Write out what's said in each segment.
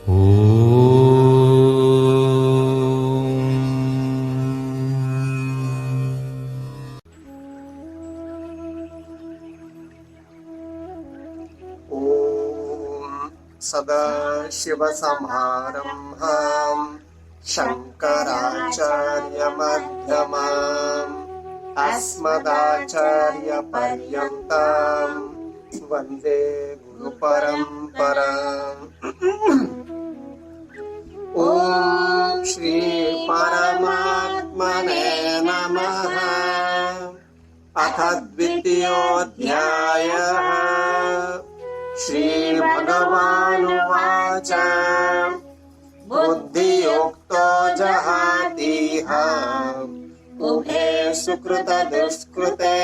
सदाशिवसमारम्भाम् शङ्कराचार्यमध्यमाम् अस्मदाचार्यपर्यन्ताम् वन्दे गुरुपरम्पराम्। ॐ श्री परमात्मने नमः। अथ द्वितीयोऽध्यायः। श्रीभगवानुवाच बुद्धियुक्तो जहातीह उभे सुकृतदुष्कृते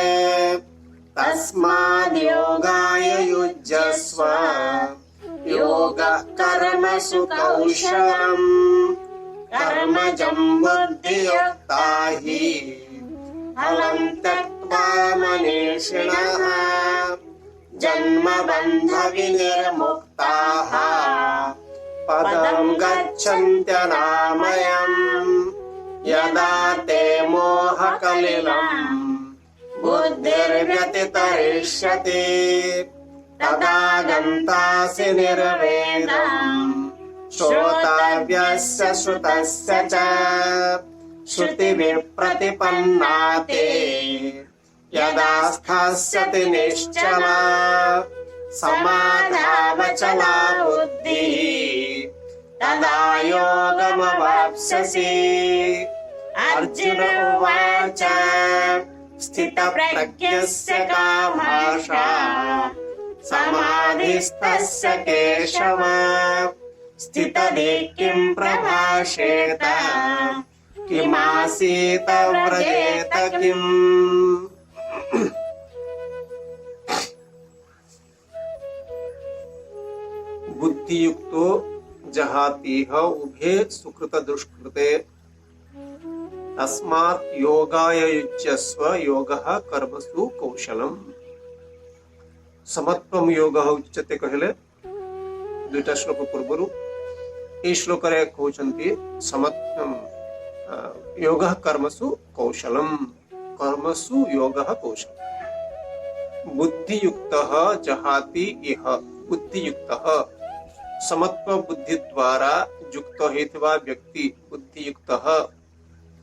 तस्माद्योगाय युज्यस्व योगः कर्मसु कौशलम् कर्मजं बुद्धियुक्ता हि फलं त्यक्त्वा मनीषिणः जन्मबन्ध विनिर्मुक्ताः पदं गच्छन्त्यनामयम्। यदा ते मोहकलिलम् बुद्धिर्व्यतितरिष्यति तदा गन्तासि निर्वेदम्। श्रोतव्यस्य श्रुतस्य च श्रुतिविप्रतिपन्ना ते यदा स्थास्यति निश्चला समाधावचला बुद्धिः तदा योगमवाप्स्यसि। अर्जुन उवाच स्थितप्रज्ञस्य कामाशा समाधिस्तस्य केशव स्थितधि किं प्रभाषेत किमासीत व्रजेत किम्। बुद्धियुक्तो जहातीह उभे सुकृत दुष्कृते तस्मात् योगाय युज्यस्व योगः कर्मसु कौशलम्। समत्वम योगः उच्यते कहले दुईटा श्लोक पूर्वरु ए श्लोक रे कहउछंती समत्वम योगः कर्मसु कौशलम् कर्मसु योगः कौशलम्। बुद्धियुक्तः जहाति इह बुद्धियुक्तः समत्व बुद्धि द्वारा युक्त होइथिबा व्यक्ति बुद्धियुक्तः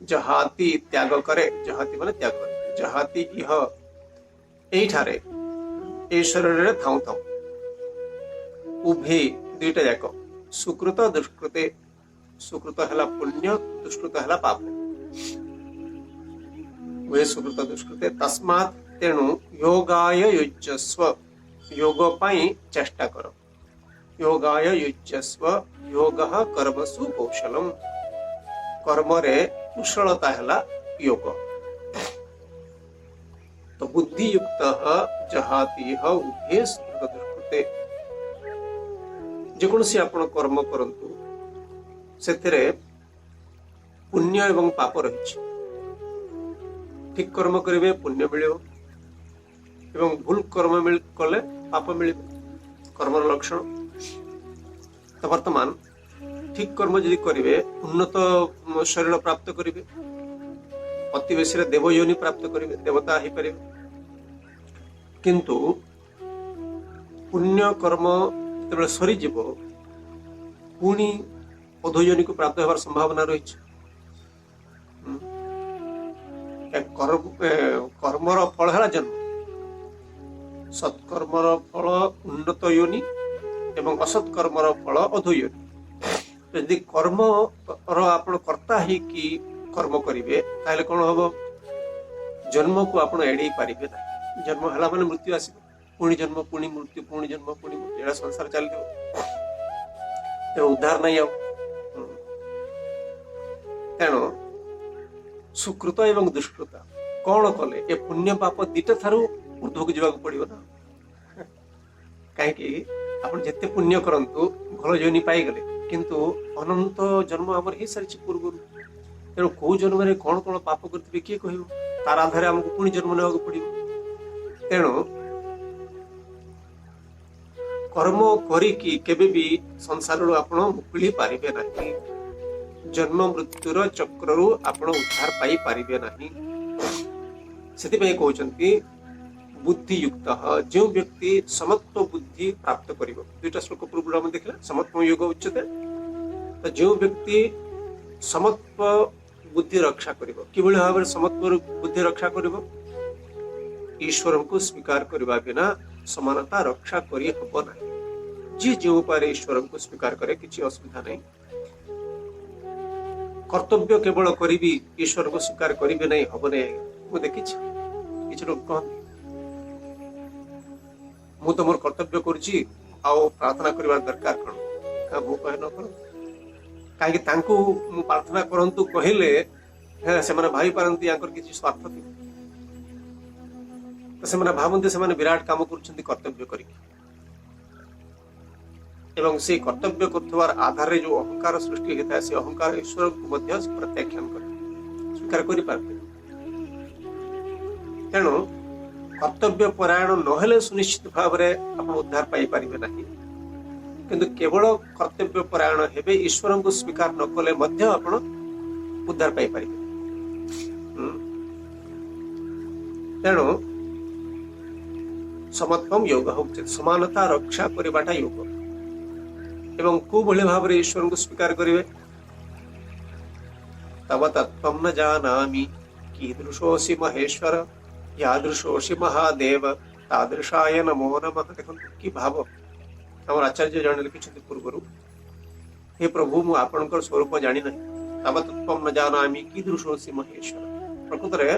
जहाति त्याग करे जहाति माने त्याग करे जहाति इह एठारे ए शरीर थाउ थाउ उभे दुईटा जाक सुकृत दुष्कृते सुकृत हला पुण्य दुष्कृत हला पाप वे सुकृत दुष्कृते तस्मात् तेणु योगाय युज्यस्व योग पाई चेष्टा करो योगाय युज्यस्व योगः कर्मसु कौशलम् कर्म रे कुशलता हला योग। तो बुद्धियुक्तः जहातीह उभे सुकृत दुष्कृते जेकोसी आपण कर्म करंतु सेथिरे पुण्य एवं पाप रहिछि। ठीक कर्म करिवे पुण्य मिलिबो एवं भूल कर्म कले पाप मिलिबो कर्मर लक्षण। तो वर्तमान ठीक कर्म यदि करिवे उन्नत शरीर प्राप्त करिवे अति बेसी देव योनि प्राप्त करिवे देवता ही परिवे किंतु पुण्य कर्म जब सरी जीव पुणी अधोयोनि को प्राप्त होवार संभावना रही कर्मर फल है जन्म सत्कर्मर फल उन्नत योनि एवं असत्कर्मर फल अधोयोनि। यदि कर्म आपण कर्ता ही कि कर्म करिवे ताले कोन हबो जन्म को आपण एडी पारिबे ना जन्म हला माने मृत्यु आसीबो पुणी जन्म पुणी मृत्यु पुणी जन्म पुणी मृत्यु एडा संसार चल दियो ते उद्धार नहीं आउ। तेणु सुकृत एवं दुष्कृत कौन कले ए पुण्य पाप दीटा थारु ऊर्ध्वक जीवा पड़ियो ना कहीं आपण जेते पुण्य करंतु भल योनि पाई गले किंतु अनंत जन्म आमर ही सारी पूर्व तेणु कौ जन्म में कौन कौन पाप करते किए कह तार आधार आमको पुणी जन्म ना पड़ो। तेणु कर्म करिकी केबे भी संसार आपण मुकुली पारिबे नहीं, जन्म मृत्युर चक्रु आपण उद्धार पाई पारिबे नहीं। सेतिपय कहउचंती बुद्धियुक्त जो व्यक्ति समत्व बुद्धि प्राप्त करिवो, दुईटा श्लोक पूर्व हम देखला समत्व योग उच्यते। तो जो व्यक्ति समत्व बुद्धि रक्षा करिवो, किभଳି भाବରେ समत्व बुद्धि रक्षा करिवो, ईश्वर को स्वीकार करने बिना समानता रक्षा करी हब नहीं। जी जो उपाय ईश्वर को स्वीकार करे किसी असुविधा नहीं। कर्तव्य केवल करी ईश्वर को स्वीकार करी नहीं हब नहीं। मु देखी किसी लोग कहते मु तो मोर कर्तव्य करुची आओ प्रार्थना करने दरकार कौन मु कहे न कर कहीं प्रार्थना करंतु कहले से भाई पारती किसी स्वार्थ थी तो से भावती से विराट काम कर कर्तव्य कर से कर्तव्य कर आधार जो अहंकार सृष्टि होता है से अहंकार ईश्वर को प्रत्याख्यान कर स्वीकार कर पारते। तेणु कर्तव्य परायण नहेले सुनिश्चित भाव में उद्धार पाई पारिबे नहीं, किंतु केवल कर्तव्य परायण हेबे ईश्वर को स्वीकार न कले मध्य आपण उद्धार पाई पारिबे। तेणु समत्वम योग होउचे समानता रक्षा करबाटा योग एवं को भले भाव रे ईश्वर को स्वीकार करिवे। तव तत्त्वं न जानामि कीदृशोऽसि महेश्वर यादृशोऽसि महादेव तादृशाय नमो नमः। देखंतु कि भाव हमर आचार्य जन लिखिछथि पूर्वरु, हे प्रभु मु आपनकर स्वरूप जानि नहीं, तव तत्त्वं न जानामि कीदृशोऽसि महेश्वर। प्रकृत रे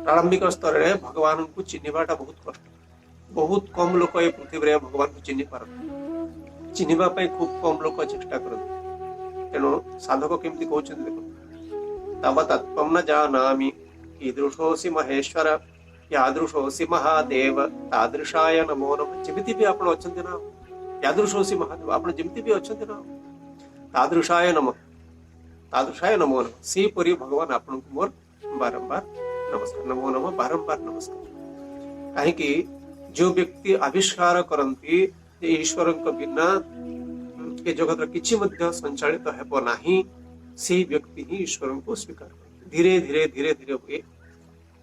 प्रारंभिक स्तर रे भगवान को चिन्हवाटा बहुत कष्ट। बहुत कम लोक ए पृथ्वी रे भगवान को चिन्ह पारନ୍ତି, चिन्हवा पई खूब कम लोक चेष्टा करନ୍ତି। तेणु साधक केमति कहउछन्ति देखो, तव तत्त्वं न जानामि कीदृशोऽसि महेश्वर यादृशोऽसि महादेव तादृशाय नमो नमः। जेमिति भी आपण अछन्ति ना, यादृशोऽसि महादेव आपण जेमिति भी अछन्ति ना, तादृशाय नमः, तादृशाय नमो नमः। से परि भगवान आपण को मोर बारंबार नमस्कार, नमो नमः बारंबार नमस्कार। काहे कि जो व्यक्ति आविष्कार करती ईश्वर बिना ए जगत किछि मध्य संचालित हेब नाही, से व्यक्ति ही ईश्वर को स्वीकार कर। धीरे धीरे धीरे धीरे हुए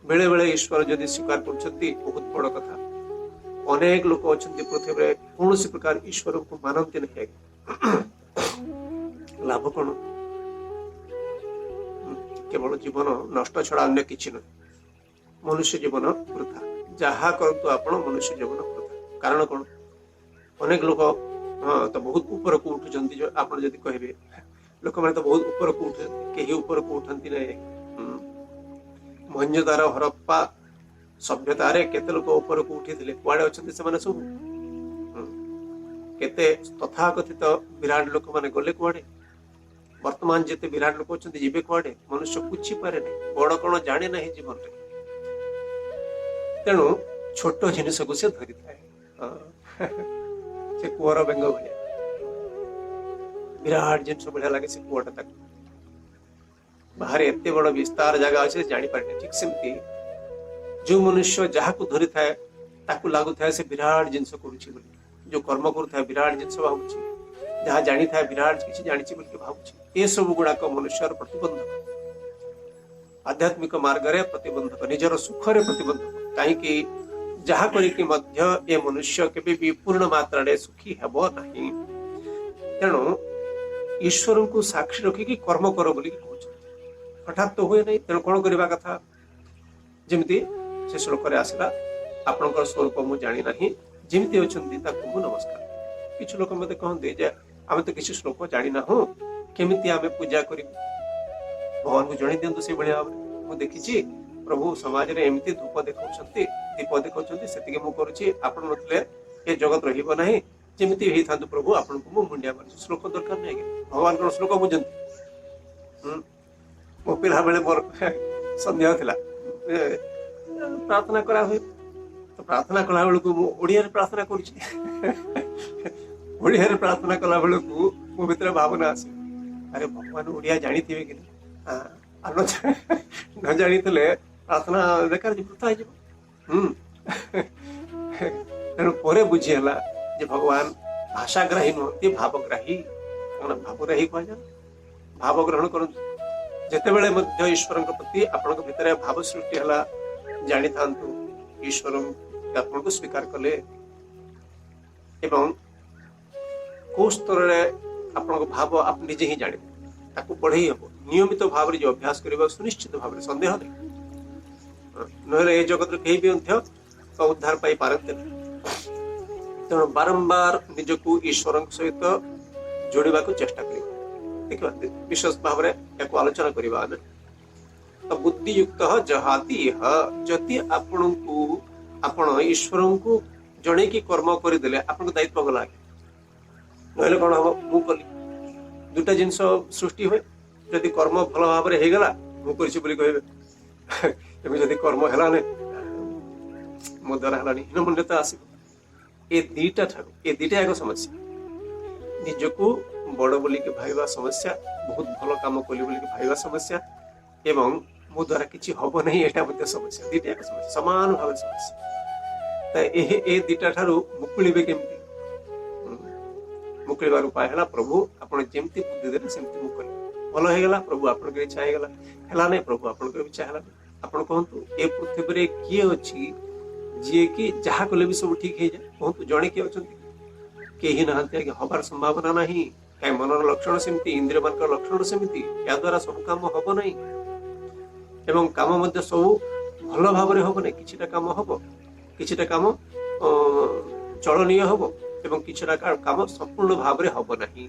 बेले बेले ईश्वर जदि स्वीकार करछन्ति बहुत बड़ कथा। अनेक लोक अछन्ति पृथ्वी रे कौन प्रकार ईश्वर को मानते नहीं, लाभ कौन? केवल जीवन नष्ट छड़ा अन्य किछि नहीं। मनुष्य जीवन वृथा, जहा करतु आपण मनुष्य जीवन वृथा। कारण कौन? अनेक लोक हाँ तो बहुत ऊपर को उठुचंती, जो आपण जदि कहबे लोक माने तो बहुत ऊपर को उठुचंती, केही ऊपर को उठंती नहीं। मोहनजोदारो हरप्पा सभ्यता रे केते लोक ऊपर को उठिथिले, कुआडे अछंती से माने सब केते तथाकथित विराट लोक माने गले कुआडे। वर्तमान जेते विराट लोक अछंती जीवे कुआडे, मनुष्य पुछि पारे नहीं, बड़ कोन जाने नहीं जीवन रे। तेणु छोट जिनिस को से धरि थाए से कुआर बेंग भलिया विराट जिनिस बढ़िया लगे से कुआटा तक बाहर एते बड़ विस्तार जगह अच्छे जानी पारे। ठीक सेमती जो मनुष्य जहाँ को धरी थाए ताकू लागू थाए से विराट जिनिस करूची बोली, जो कर्म करू थाए विराट जिनिस भावुची, जहाँ जानी थाए विराट किछि जानिछि बोली भावुची। ए सब गुड़ाक मनुष्यर प्रतिबंधक, आध्यात्मिक मार्ग रे प्रतिबंधक, निजर सुख रे प्रतिबंधक। कहीं जहाँ करिके मध्य ए मनुष्य केबे भी पूर्ण मात्रा रे सुखी हेबो नहीं। तेणु ईश्वर को साक्षी रखिकी कर्म कर बोली कहउछ, हठात तो हुए नहीं। तेणु कौन करबा कथा, जेमिति से श्लोक रे आसला, आपनकर स्वरूप मु जानि नाही, जेमिति अछंती ताकू मु नमस्कार। किछु लोक मते कहंते जे आमे तो किछु श्लोक जानि ना हो, केमिति आमे पूजा करिबु, भगवान को जणि दियंतु से भलिया मु देखिछि। प्रभु समाज रे एमिति धूप देखाउछंती, दीप देखाउछंती, सेतिके मु करूछि, आपण नथले ए जगत रहिबो नाही। जेमिति हेइ थांतु प्रभु, आपण को मु मुंडिया मारछु। श्लोक दरकार नै, भगवान को श्लोक बुझंती। मो पिला बेले मोर संदेह थिला, प्रार्थना करा हुए तो प्रार्थना कला बेले को मु ओडिया रे प्रार्थना करूछि। ओडिया रे प्रार्थना कला बेले को मो भीतर भावना आसे, अरे भगवान ओडिया जानि थिबे कि न जानी प्रार्थना बेकार वृथा हो। तेणु पर बुझीगला जे भगवान भाषाग्राही नुहति भावग्राही भावग्राही कह भाव ग्रहण करंतु जेतेबेले मध्य ईश्वर प्रति आपन भितर भाव सृष्टि हला जानी थांतु ईश्वर आपन को स्वीकार कले एवं को स्तर रे आपन भाव आप निजे ही जाने ताकू बढ़ई हम नियमित भाव जो अभ्यास करबा सुनिश्चित भाव संदेह नहीं नहले ए जगत रे केही भी अंत्य उद्धार पाई पारंते तेणु बारंबार निजको ईश्वर सहित जोड़वा को चेष्टा कर देखा विशेष भाव में एक आलोचना करवा तो बुद्धियुक्त जहाती जति आपण को आपण ईश्वर को जड़े की कर्म करदेले आपन दायित्व गला नहले कौन हम मु कली दुटा जिनस सृष्टि हुए जदि कर्म भल भाव में होगला मुझे कहे जदि कर्म है मो द्वारा है हीनमन्यता आस ए दीटा एक समस्या निजको बड़ बोली के भाईवा समस्या बहुत भल काम कली बोली के भाईवा समस्या एवं मो द्वारा किसी हम नहीं एटा समस्या दीटा एक समस्या समान भाव समस्या ए दीटा ठारू मुकुलिबे केमती मुकुलिबार उपाय है प्रभु आपण जेमती बुद्धि देले सेमती मुकुल भल हो गला प्रभु आपण इच्छा हो गला है नहीं प्रभु आपण इच्छा है आपण कहतु ए पृथ्वी रे किए अछि जे कि जहा कले भी सब ठीक हो जाए कहतु जड़े किए अच्छा कहीं नहांती हबार संभावना नहीं कहीं मनर लक्षण सेमती इंद्रिय मान लक्षण सेमती या द्वारा सब काम हम नहीं एवं काम मध्य सब भल भाव में हम नहीं किछिटा काम हम किछिटा काम चलनीय हम एवं किछिटा काम संपूर्ण भाव में हम नहीं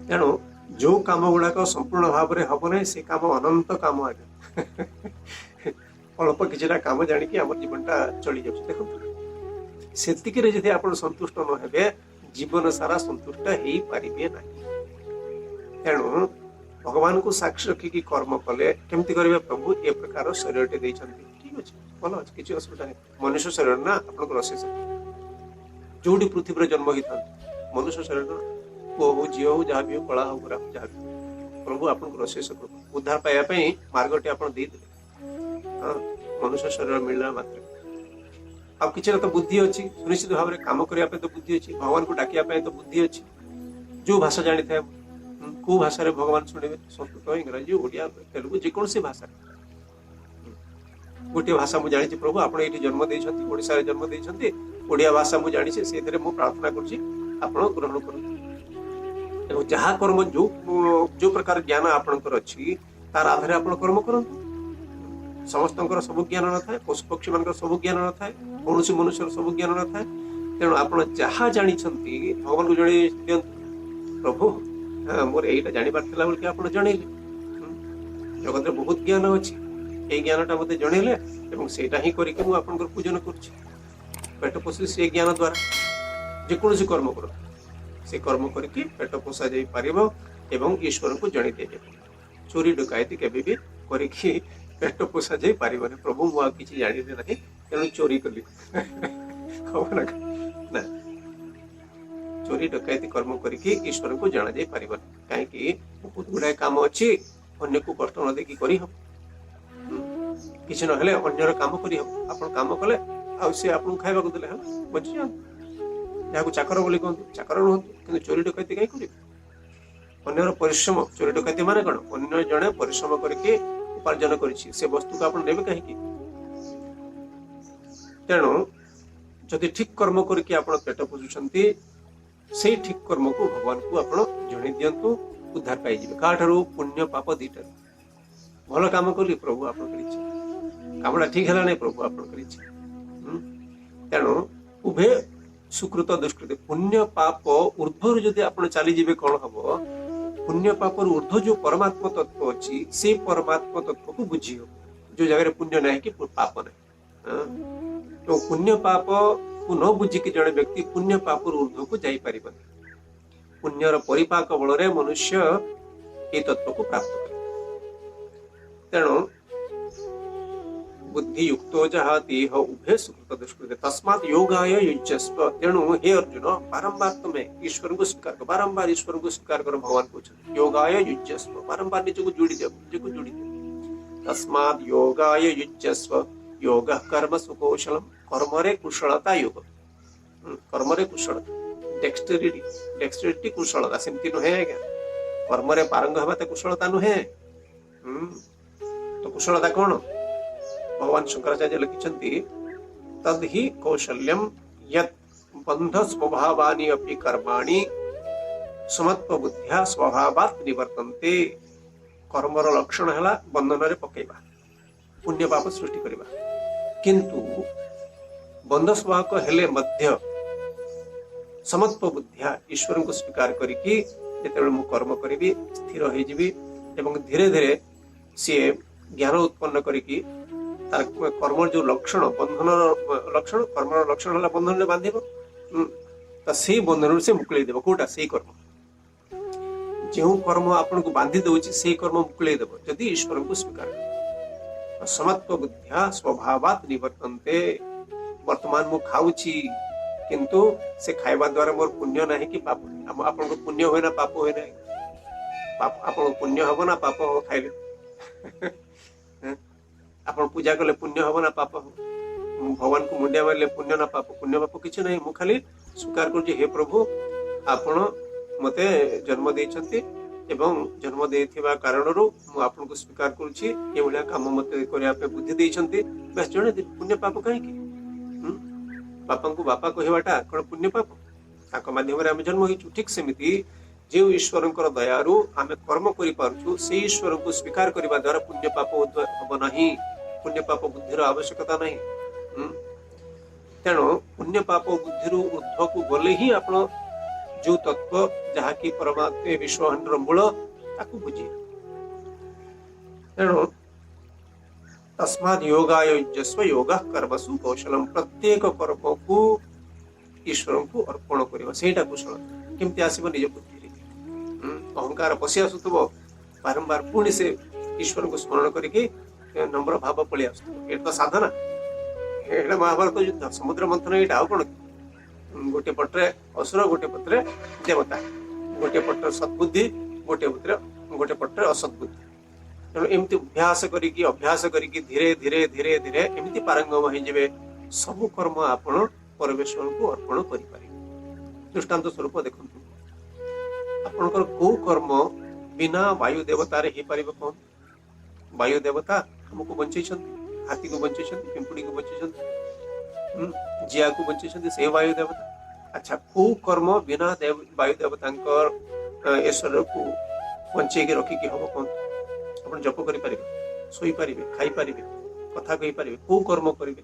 तेणु जो काम गुड़ाक संपूर्ण भाव में हम नहीं से काम अनंत काम आगे अल्प किछिटा काम जानिकी आम जीवनटा चली जाउछ देखो सेतिक रे जदि आपण संतुष्ट न हेबे जीवन सारा संतुष्ट हेई पारिबे नाही तेणु भगवान को साक्षी रखी कर्म कले केमती करिवे प्रभु ए प्रकार शरीर टे दैछन्ति ठीक अछि भल अछि किछि असुविधा नहीं मनुष्य शरीर ना आपण को रसे जोडी पृथ्वी रे जन्म हिता मनुष्य शरीर ना को हो जियो जहा भी कला हो पूरा जहा प्रभु आपण को रसे उद्धार पाया पई मार्गटे आपण दे दे मनुष्य शरीर मिलना मात्र अब किसी तो बुद्धि अच्छी सुनिश्चित भाव में काम करने तो बुद्धि अच्छी भगवान को डाकिया तो बुद्धि अच्छी जो भाषा जानी था को भाषा रे भगवान शुणे संस्कृत इंग्राजी ओडिया तेलुगु जेकोसी भाषा गोटे भाषा मुझे जानी प्रभु आप जन्म देइछन्ति ओडिसा रे जन्म देइछन्ति ओडिया भाषा मुझे जानी से प्रार्थना करछि आपण ग्रहण करूँ जहाँ कर्म जो प्रकार ज्ञान आपणकर अच्छी तार आधार आप कर्म करंतु समस्त सब ज्ञान न था पशु पक्षी मान सब ज्ञान न था कौन मनुष्य सब ज्ञान न था तेणु आप जहाँ जानी भगवान को जड़े दिंतु प्रभु मोर यहीटा जानवर था बोल आप जनइले जगत में बहुत ज्ञान अच्छी ये ज्ञानटा मत जनइले सेटा ही करके मुझे पूजन करेट पोषी से ज्ञान द्वारा जेकोसी कर्म कर से कर्म करके पेट पोषा जा पार ईश्वर को जन दि जाए चोरी डकायती केबे भी करके पेट पोषा जा पार प्रभु मुझे किसी जानी ना तेणु चोरी कली ना चोरी डकायती कर्म करके ईश्वर को जाना जा पार कहीं बहुत गुड़ाए काम अच्छी अन्य को कष्ट न देखी कर किसी ना अन्यर काम कर काम कले आपको खावा देले बची जहाँ चाकर बोली कहते चाकर नुहतु कि चोरी डकायती कहीं कर अन्यर परिश्रम चोरी डकायती माने कौन अन्य जड़े परिश्रम करके उपार्जन करिछि से वस्तु को आप नेबे कहीं तेणु जदि ठीक कर्म करके आप पेट पोषुंट से ठीक कर्म को भगवान को आप जन दिंतु उद्धार पाई काठारू पुण्य पाप दीटा भल काम कली प्रभु आप कामटा ठीक है नहीं प्रभु आप तेणु उभे सुकृत दुष्कृत पुण्य पाप ऊर्ध्वर जदि आप चली जाए कौन हम पुण्य पाप ऊर्ध्व जो परमात्मा तत्व अच्छी से परमात्मा तत्व को बुझी हो जो जगह पुण्य नहीं कि पाप नहीं तो पुण्य पाप को न बुझिकी जड़े व्यक्ति पुण्य पाप ऊर्ध्व को जाई पारिबनी पुण्यर परिपाक बल रे मनुष्य ये तत्व को प्राप्त करे तेणु बुद्धि युक्तो जहाति उभे सुकृत दुष्कृत तस्मात् योगाय युज्यस्व तेणु हे अर्जुन बारंबार तुम्हें ईश्वर को स्वीकार कर बारंबार ईश्वर को स्वीकार करो भगवान को योगाय युज्यस्व बारंबार निज को जोड़ी दे निज को जोड़ी दे तस्मात् योगाय युज्यस्व योग कर्म सुकौशलम कर्म रे कुशलता योग कर्म कुशलता डेक्सटेरिटी कुशलता सेमती नुहे आज्ञा कर्म पारंग हवा तो कुशलता नुहे। तो कुशलता कौन भगवान शंकराचार्य लिखिछन्ति तद ही कौशल्यम यत् बंध स्वभावानि अपि कर्माणि समत्व बुद्धिया स्वभावात् निवर्तन्ते। कर्मर लक्षण है बंधन रे पकेबा पुण्य पाप सृष्टि करबा किंतु बंध स्वभाव हेले मध्य समत्व बुद्धिया ईश्वर को स्वीकार करिकी जेतेबेले मु कर्म करिबी स्थिर हो जीवी एवं धीरे धीरे सी ज्ञान उत्पन्न करिकी तार कर्म जो लक्षण बंधन लक्षण कर्मर लक्षण है बंधन में बांधिब तो से बंधन से मुकुले देव कोटा से कर्म जो कर्म आपन को बांधि दउछि से कर्म मुकुले देव जदि ईश्वर को स्वीकार कर। समत्व बुद्धिया स्वभावात् निवर्तन्ते। वर्तमान मु खाउछि किंतु से खाइबा द्वारा मोर पुण्य नहीं कि पाप आपन को पुण्य होय ना पाप होय ना पाप आपन पुण्य हबो ना पाप हो खाइले आपन पूजा कले पुण्य हबो ना पाप हो भगवान को मुंडिया मारले पुण्य ना पाप पुण्य पाप किछ नहीं मु खाली स्वीकार करू हे प्रभु आपण मते जन्म देइछन्ति एवं जन्म देइथिबा कारणरू मु आपन को स्वीकार करूछि ए भलिया काम मते करिया पे बुद्धि देइछन्ति बस जणे पुण्य पाप काहे कि बापा को बापा कहवाटा कौन पुण्य पाप ताक माध्यम रे हम जन्म होइछु। ठीक सेमिति जे ईश्वर दयारू आम कर्म करि पारछु से ईश्वर को स्वीकार करबा द्वारा पुण्य पाप हब नहीं पुण्य पाप बुद्धिर आवश्यकता नहीं। तेणु पुण्य पाप बुद्धिर ऊर्ध्व को गले ही आपण जो तत्व जहा कि परमात्मा विश्वहंडर मूल ताकू बुझी। तेणु तस्माद योगायोजस्व योगा कर्मसु कौशलम प्रत्येक कर्म को ईश्वर को अर्पण करबा सेटा कुशल केमती आसीबो निज बुद्धि अहंकार पशि आसुतबो बारंबार पुणी से ईश्वर को स्मरण करके नम्र भाव पळि आसुतबो ए तो साधना एटा महाभारत युद्ध समुद्र मंथन एटा आ कोन गोटे पटरे असुर गोटे पटरे देवता गोटे पटरे सद्बुद्धि गोटे पटरे असद्बुद्धि। तेणु एमती अभ्यास करिकी धीरे धीरे धीरे धीरे एमती पारंगम हो सबु कर्म आपण परमेश्वर को अर्पण करि। दृष्टांत स्वरूप देखंतु आपनकर को कर्म बिना वायु देवता रे हे परिबो कोन वायु देवता हमको बंचैछन्ति हाथी को बंचैछन्ति पिंपुड़ी को बंचैछन्ति जिया को बंचैछन्ति से वायु देवता। अच्छा को कर्म बिना वायु देवतांकर ईश्वर को बंचै के रखी कि हबो कोन आपण जप करि परिबे सोई परिबे खाई परिबे कथा कहि परिबे को कर्म करिबे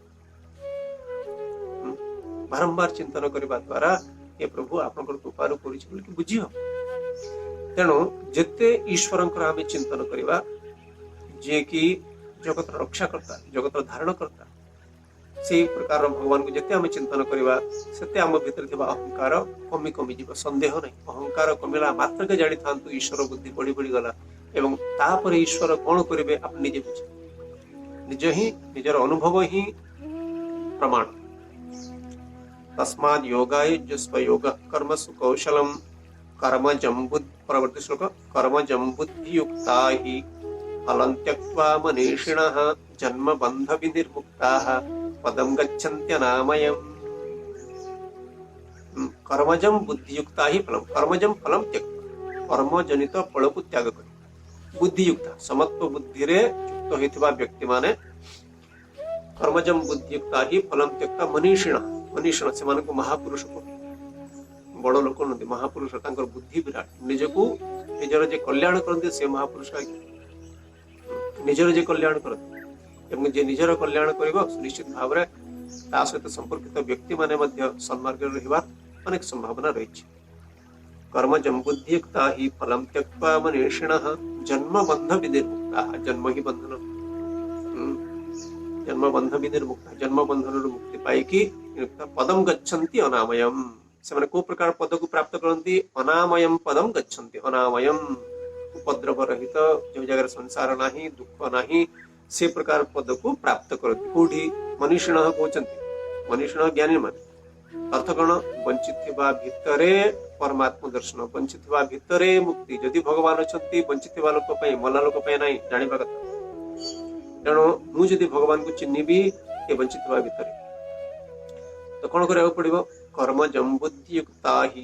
बारंबार चिंतन करबा द्वारा ए प्रभु आपनकर कृपारु करिछि बोली कि बुझियो। तेणु जेते ईश्वरंकर आमे चिंतन करबा जे कि जगत रक्षा करता जगत धारण करता से प्रकार भगवान को जेते आमे चिंतन करबा सेते आम भीतर थिबा अहंकार कमी कमी जीव संदेह नहीं। अहंकार कमिला मात्र के जानि थांतु ईश्वर बुद्धि बढ़ी बढ़ी गला एवं तापर ईश्वर कौन करेंगे आप निजे बुझे निज ही निजर अनुभव ही प्रमाण। तस्माद् योगायुज्यस्व योगः कर्मसु कौशलम कर्मजं परवर्ती श्लोक कर्मजं बुद्धियुक्ता हि फलं त्यक्त्वा मनीषिणः जन्म बंध विनिर्मुक्ताः पदं गच्छन्त्यनामयम्। कर्मजं बुद्धियुक्ता हि फलं कर्मजं फलं त्यक्त्वा कर्म जनित फल को त्याग कर बुद्धियुक्ता समत्व बुद्धि रे युक्त होइथिबा व्यक्ति माने कर्मजं बुद्धियुक्ता ही फलम त्यक्ता मनीषिण से माने को महापुरुष को बड़ लोक नदी महापुरुष तांकर बुद्धि विराट निजको निजर जे कल्याण करते से महापुरुष निजर जे कल्याण करते एवं जे निजर कल्याण करिबो निश्चित भाव रे ता सहित संपर्कित व्यक्ति माने मध्य सन्मार्ग रहिबा अनेक संभावना रहिछि। कर्मजं बुद्धियुक्ता हि फलं त्यक्त्वा मनीषिणः जन्म बंध विनिर्मुक्ताः जन्म ही बंधन जन्म बंध विनिर्मुक्ता जन्म बंधन मुक्ति पाइकी पदम गच्छन्ति अनामयम्। से माने को प्रकार पद को प्राप्त करन्ति अनामयम् पदम गच्छन्ति अनामयम् उपद्रव रहित जो जगह संसार नाही दुख नाही से प्रकार पद को प्राप्त करन्ति कोठी मनीषिणः कहउचन्ति मनीषिणः ज्ञानी माने अर्थ कण वंचित थिबा भितरे परमात्मा दर्शन वंचित थिबा भितरे मुक्ति जदि भगवान अछंती वंचित थिबा लोक पई मला लोक पई नाही जानिबा कथा। तेणु मु जदि भगवान को चिन्हिबी ए वंचित थिबा भितरे तो कौन करिया पड़िबो कर्मजं बुद्धियुक्ता हि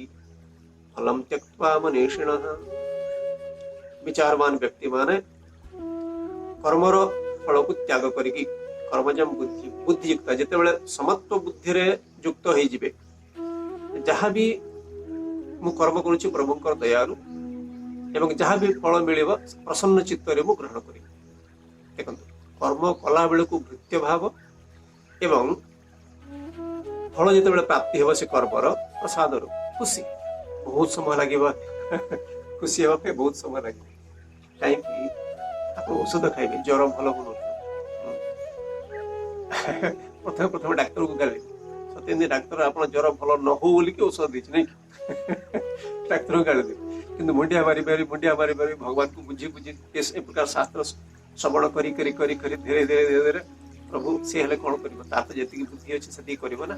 फलं त्यक्त्वा मनीषिणः। विचारवान व्यक्ति माने कर्मर फल को त्याग करिकी कर्मजं बुद्धियुक्ता जेतेबेले समत्व बुद्धि रे युक्त होई जिवे जहाँ भी मु कर्म करुछि प्रभुंकर दयालु एवं जहाँ भी फल मिलिବ प्रसन्न चित्त रे मु ग्रहण करी। देखंतु कर्म कला बेले को भृत्य भाव एवं फल जेतेबेले प्राप्ति हेबो से कर्मर प्रसाद रो खुशी बहुत समय लागिबा खुशी हेबा पे बहुत समय लागिबा कहीं आप औषध खाइबे ज्वर भल गुण प्रथम प्रथम डाक्टर को गाली सत्येंद्र डाक्तर आप ज्वर भल न हो बोली औषध दीची नहीं डाक्तर को गाली किंतु मुंडिया मारी मारी भगवान को बुझी बुझी इस प्रकार शास्त्र श्रवण करी करी करी करी धीरे धीरे धीरे धीरे प्रभु से हेले कौन करिवो तार तो जति बुद्धि अछि सती करिवो ना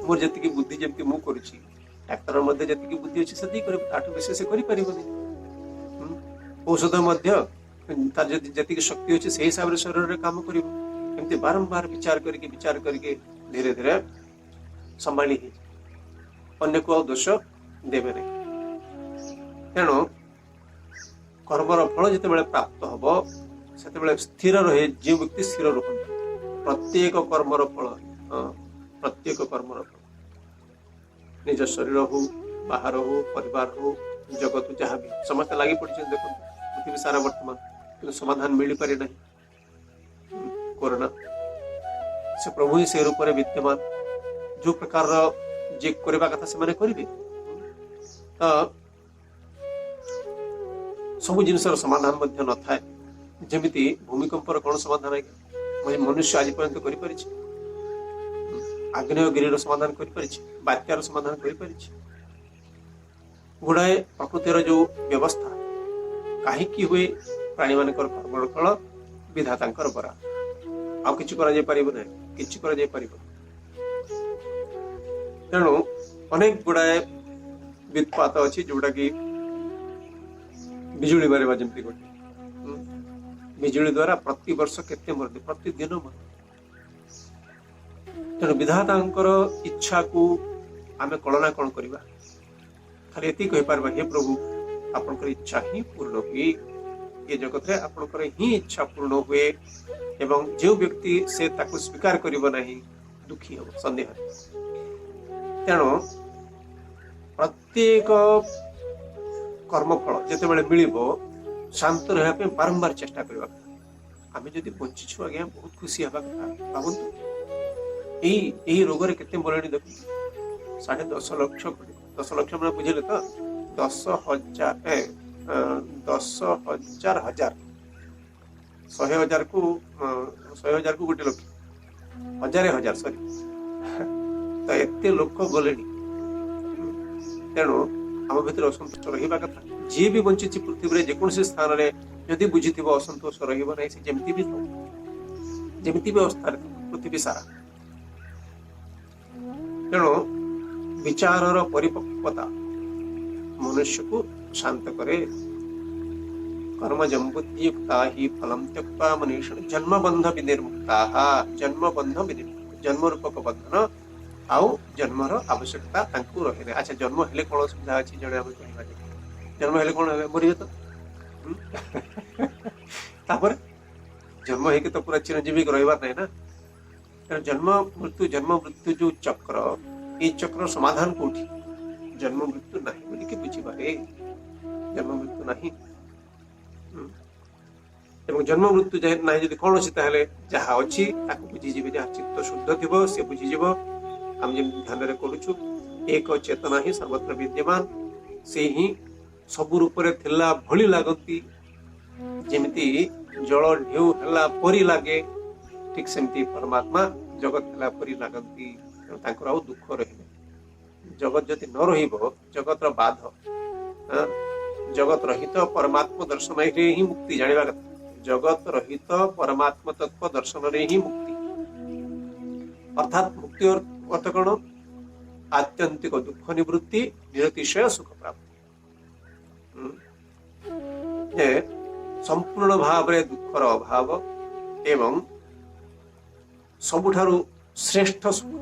मोर जति बुद्धि जेमति मु करूछि डाक्टर मध्ये जति बुद्धि अछि सती करिवो ताठु विशेष करि परिबो औषध मध्य तार जति शक्ति अछि सेही हिसाब रे शरीर रे काम करिवो एमती बारंबार विचार करके धीरे धीरे संभाली अन्य को दोष देवे नहीं। तेणु कर्मर फल जिते प्राप्त हम से स्थिर रहे जो व्यक्ति स्थिर रुहत प्रत्येक कर्मर फल प्रत्येक कर्मर फल निज शरीर हो बाहर हो परिवार हो जगत जहाँ भी समस्त लगी पड़ी देखो पृथ्वी सारा वर्तमान समाधान मिल पारे नहीं कोरोना से प्रभु ही से रूप में विद्यमान जो प्रकार जे करबा कथा से माने करिवे तो सब जिनसर समाधान मध्य न थाए जेमिति भूमिकंपर कौन समाधान है मनुष्य आज पर्यंत करि परिछि आग्नेयगिरिर समाधान करि परिछि बात्यार समाधान करि परिछि गुड़ाए प्रकृतिर जो व्यवस्था काहीकि हुए प्राणी मानकर कर्मर फल विधातांकर बरा आ किछि करा जाय परिबो नै किछि करा जाय परिबो तेणु अनेक गुड़ाए व्युत्पात अच्छी जोटा कि बिजुली बारे जमती गोटे बिजुली द्वारा प्रति वर्ष केते मरते प्रतिदिन मरते तेणु विधातांकर इच्छा को आमे कलना कौन करवा खाली एति कहि पारबा हे प्रभु आपनकर इच्छा ही पूर्ण हुई ये जगत रे आपनकर ही इच्छा पूर्ण हुए एवं जो व्यक्ति से ताको स्वीकार करिवो नाही दुखी हो संदेह तेणु प्रत्येक कर्मफल जिते बड़े मिलिबो शांत रहा पे बारंबार चेष्टा करबा आमे जदि बंचिछु आज्ञा बहुत खुशी हबा कथा भावंतु एही रोग रे केते मरणी देखु 10.5 लाख 10 लाख माने बुझिले तो 10,000 10,000 100,000 को 100,000 को 1 लाख 1,000 सॉरी तो एते लोक गले तेणु आम भर असंतोष रहा कथा जी भी बंची पृथ्वी जेकोसी स्थान में जदि बुझी असंतोष रही से जमती भी अवस्था पृथ्वी सारा तेणु विचार परिपक्वता मनुष्य को शांत करे कर्मजं बुद्धियुक्ता हि फलं त्यक्त्वा मनीषिणः जन्मबंध विनिर्मुक्ता जन्मबंध विनिर्मुक्त जन्म रूपक बंधन आउ जन्मर आवश्यकता तांकु रहे अच्छा जन्म हेले कौन सुविधा अच्छी जड़े आम कहवा जन्म हेले कौन मरीबे तो तापर जन्म है तो पूरा चिरंजीवी रहिबार नहीं ना जन्म मृत्यु जो चक्र ये चक्र समाधान कोठी जन्म मृत्यु नहीं बोली कि बुझी बारे जन्म मृत्यु नहीं एवं जन्म मृत्यु नहीं जदि कौन अच्छी ताहले जहाँ अच्छी ताको बुझी जिवे जहाँ चित्त शुद्ध थिबो से बुझी जिवो हम जेम ध्यान रे करूछु एक चेतना ही सर्वत्र विद्यमान से ही सब रूप रे थिला भली लागंती जेमिति जल ढेउ हला परी लागे ठीक सेमती परमात्मा जगत हला परी लागंती तांकर आउ दुख रहिबे जगत जति न रहिबो जगत रो बाध जगत रहित परमात्मा दर्शन रे ही मुक्ति जानिबा कथा जगत रहित परमात्मा तत्व दर्शन रे ही मुक्ति अर्थात मुक्ति और अर्थ कौन आत्यंतिक दुख निवृत्ति निरतिशय सुख प्राप्ति संपूर्ण भाव रे दुखर अभाव एवं सबुठारु श्रेष्ठ सुख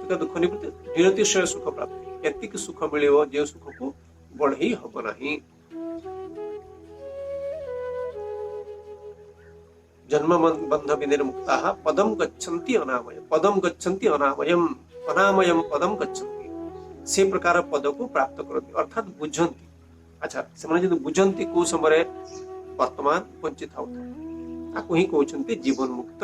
सात्विक दुख निवृत्ति निरतिशय सुख प्राप्ति एतिक सुख मिलिବ जे सुख को बढ़ई हब नहीं। जन्म बंध विनिर्मुक्ताः पदम गच्छन्ति अनामयम् पदम गच्छन्ति अनामयम् अनामयम् पदम गच्छन्ति से प्रकार पद को प्राप्त करती अर्थात बुझंती। अच्छा से बुझंती को समय वर्तमान वंचित ताकू ही कहते जीवन मुक्त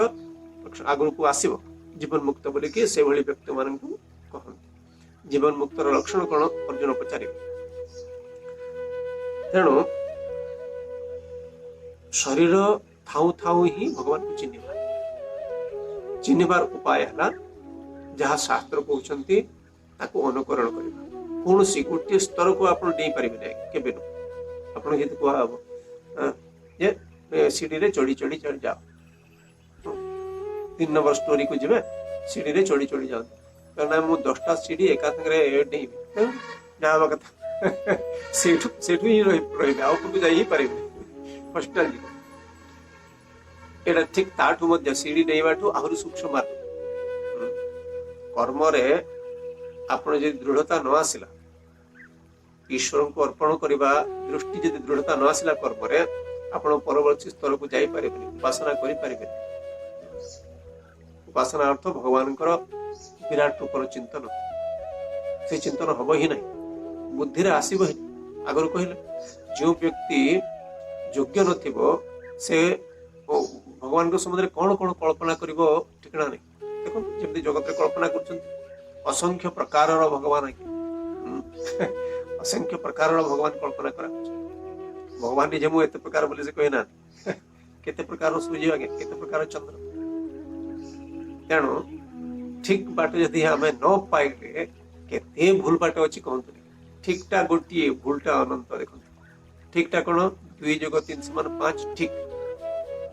आगु को आसव जीवन मुक्त बोलिकी से भली व्यक्ति मान कहते जीवन मुक्तर लक्षण कौन अर्जुन पचारे। तेणु शरीर थाऊ थाऊ ही भगवान को चिन्हबार उपाय है जहाँ शास्त्र कहते अनुकरण करना कौन सी गोटे स्तर को आप नहीं पारे केवे आप कह सीढ़ी रे चढ़ी चढ़ी चढ़ी जाओ 3 नंबर स्टोरी को जीवे सीढ़ी रे चढ़ी चढ़ी जाओ कहना मुझे 10टा सीढ़ी एका डेबी जावा कथा सेठू ही रही आगे जापारे हस्पिटाल जी एटा ठीक ताठू मध्य सीढ़ी डेबाठू आहरी सूक्ष्म मार्ग कर्म रे आपण जे दृढ़ता न आसिला ईश्वर को अर्पण करबा दृष्टि यदि दृढ़ता न आसिला कर्म रे आपण परवर्ती स्तर को जाई पारे उपासना करि पारे। उपासना अर्थ भगवान विराट रूपर चिंतन से चिंतन हब ही नहीं बुद्धि रे आसीब ही आगर कहले जो व्यक्ति योग्य नथिबो से भगवान को सम्बन्ध कौन कौन कल्पना करिवो ठिकना नहीं। देखो जब जगत रे कल्पना करछन्ति असंख्य प्रकार भगवान असंख्य प्रकार भगवान कल्पना करा भगवान निजे मु एते प्रकार बोले से कहना केते प्रकार सूर्य आगे केते प्रकार चंद्र। तेणु ठीक बाट यदि आमे न पाइले केते भूल बाट अछि कहंतु ठीकटा गोटिए भूलटा अनंत। देखो ठीकटा कोन 2 + 3 = 5 ठीक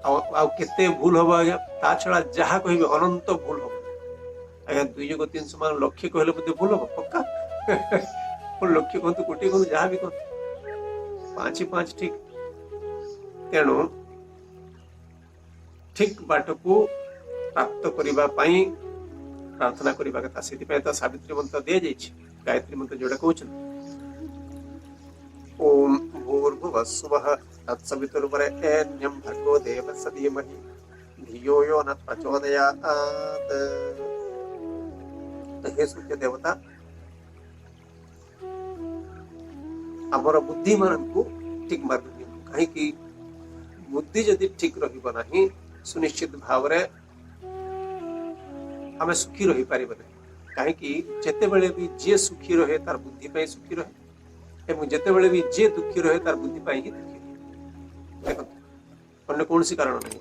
आ केते भूल हबो आज्ञा ता छडा जहा कहिबे अनंत भूल हबो आज्ञा 2 + 3 = लक्ष्य कहले मते भूल हबो पक्का लक्ष्य कहतु कोटी कहतु जहा भी कहतु 5 + 5 ठीक। तेणु ठीक बाट को प्राप्त करबा पई प्रार्थना करबा कथा सेति पय त सावित्री मंत्र दे जाई छी गायत्री मंत्र जोडा कहउछन ओम भूर्भुवः स्वः तत्सवितुर्वरेण्यं भर्गो देवस्य धीमहि धियो यो न प्रचोदयात्। हे सूर्य देवता हमर बुद्धि मान को ठीक मार्ग दियंतु कहीं कि बुद्धि यदि ठीक रहिबो नाही सुनिश्चित भाव रे हमें सुखी रही पारिबो नहीं। कहीं कि जेते बेले भी जे सुखी रहे तार बुद्धि पे सुखी रहे एवं जेते बेले भी जे दुखी रहे तार बुद्धि पे ही दुखी रहे। देखो अन्य कौन सी कारण नहीं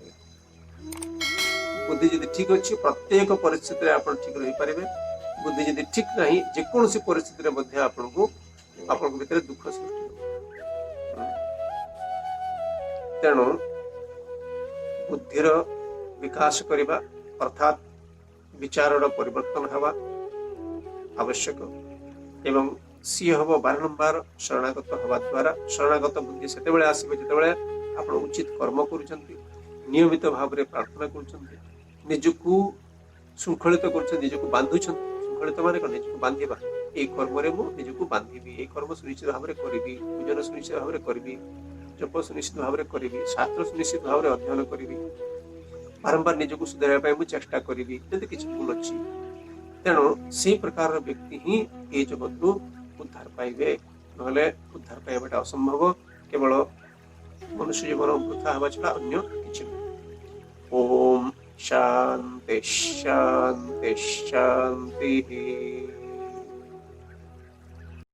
बुद्धि यदि ठीक अच्छी प्रत्येक परिस्थिति रे आपण ठीक रही पारिबे बुद्धि यदि ठीक नहीं जे कौन सी परिस्थिति रे मध्य आपण भीतर दुख सृष्टि हो। तेणु बुद्धिर विकास करबा अर्थात विचार परिवर्तन हवा आवश्यक एवं सी हम बारंबार शरणागत हवा द्वारा शरणागत बुद्धि से आसवे जिते आप उचित कर्म करुँच नियमित भाव में प्रार्थना करुँच निजको श्रृंखलित कर बांधुंट श्रृंखलित मान निज को बांधा ये कर्म निजको बांधि ये कर्म सुनिश्चित भाव में करी पूजन सुनिश्चित भाव में करी जप सुनिश्चित भाव में करी शास्त्र सुनिश्चित भाव में अध्ययन करी बारंबार निजको सुधार चेष्टा करी जदि किसी भूल अच्छी। तेणु से प्रकार व्यक्ति ही ये जगत रु उद्धार पाइबे नहले उद्धार पाइबाटा असंभव केवल मनुष्य जीवन वृथा हवा छड़ा अन्य किछि नहीं। ओम शांति शांति शांति।